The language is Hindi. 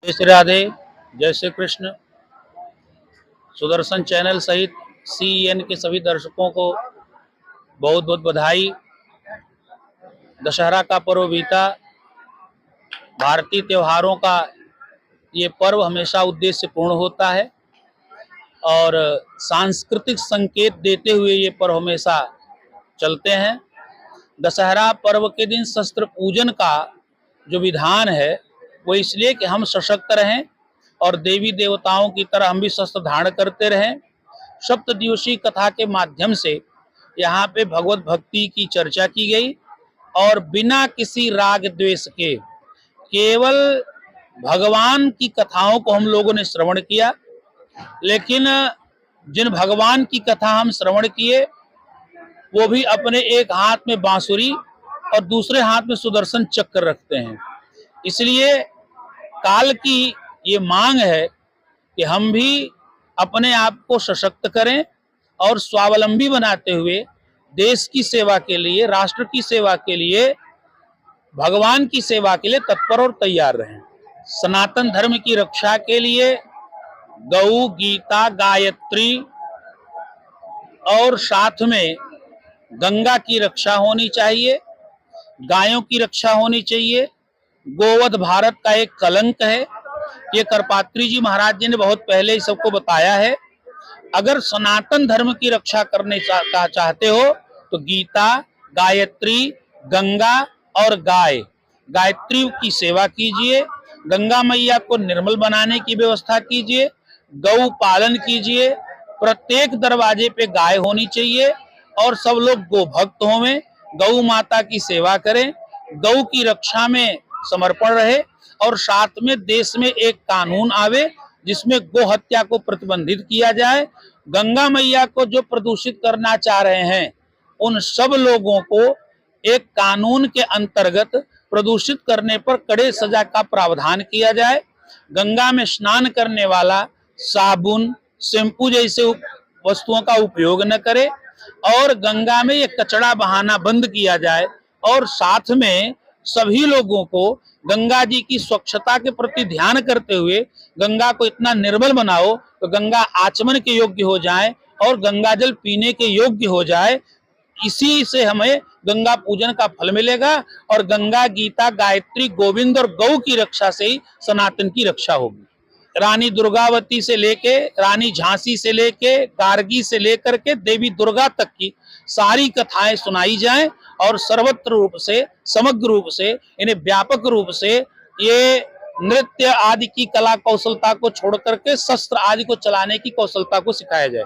जय श्री राधे, जय श्री कृष्ण। सुदर्शन चैनल सहित CEN के सभी दर्शकों को बहुत बहुत बधाई। दशहरा का पर्व बीता। भारतीय त्योहारों का ये पर्व हमेशा उद्देश्य पूर्ण होता है और सांस्कृतिक संकेत देते हुए ये पर्व हमेशा चलते हैं। दशहरा पर्व के दिन शस्त्र पूजन का जो विधान है वो इसलिए कि हम सशक्त रहें और देवी देवताओं की तरह हम भी शस्त्र धारण करते रहें। सप्तदिवसीय कथा के माध्यम से यहाँ पे भगवत भक्ति की चर्चा की गई और बिना किसी राग द्वेष के केवल भगवान की कथाओं को हम लोगों ने श्रवण किया। लेकिन जिन भगवान की कथा हम श्रवण किए वो भी अपने एक हाथ में बांसुरी और दूसरे हाथ में सुदर्शन चक्र रखते हैं। इसलिए काल की ये मांग है कि हम भी अपने आप को सशक्त करें और स्वावलंबी बनाते हुए देश की सेवा के लिए, राष्ट्र की सेवा के लिए, भगवान की सेवा के लिए तत्पर और तैयार रहें। सनातन धर्म की रक्षा के लिए गौ, गीता, गायत्री और साथ में गंगा की रक्षा होनी चाहिए, गायों की रक्षा होनी चाहिए। गोवध भारत का एक कलंक है, ये करपात्री जी महाराज जी ने बहुत पहले ही सबको बताया है। अगर सनातन धर्म की रक्षा करने चाहते हो तो गीता, गायत्री, गंगा और गायत्री की सेवा कीजिए, गंगा मैया को निर्मल बनाने की व्यवस्था कीजिए, गौ पालन कीजिए, प्रत्येक दरवाजे पे गाय होनी चाहिए और सब लोग गोभक्त होवें, गौ माता की सेवा करें, गौ की रक्षा में समर्पण रहे और साथ में देश में एक कानून आवे जिसमें गो हत्या को प्रतिबंधित किया जाए। गंगा मैया को जो प्रदूषित करना चाह रहे हैं उन सब लोगों को एक कानून के अंतर्गत प्रदूषित करने पर कड़े सजा का प्रावधान किया जाए। गंगा में स्नान करने वाला साबुन, शैम्पू जैसे वस्तुओं का उपयोग न करे और गंगा में ये कचरा बहाना बंद किया जाए और साथ में सभी लोगों को गंगा जी की स्वच्छता के प्रति ध्यान करते हुए गंगा को इतना निर्मल बनाओ तो गंगा आचमन के योग्य हो जाए और गंगा जल पीने के योग्य हो जाए। इसी से हमें गंगा पूजन का फल मिलेगा और गंगा, गीता, गायत्री, गोविंद और गौ की रक्षा से ही सनातन की रक्षा होगी। रानी दुर्गावती से लेके रानी झांसी से लेके गार्गी से लेकर के देवी दुर्गा तक की सारी कथाएं सुनाई जाएं और सर्वत्र रूप से, समग्र रूप से, इन्हें व्यापक रूप से ये नृत्य आदि की कला कौशलता को छोड़ करके शस्त्र आदि को चलाने की कौशलता को सिखाया जाए।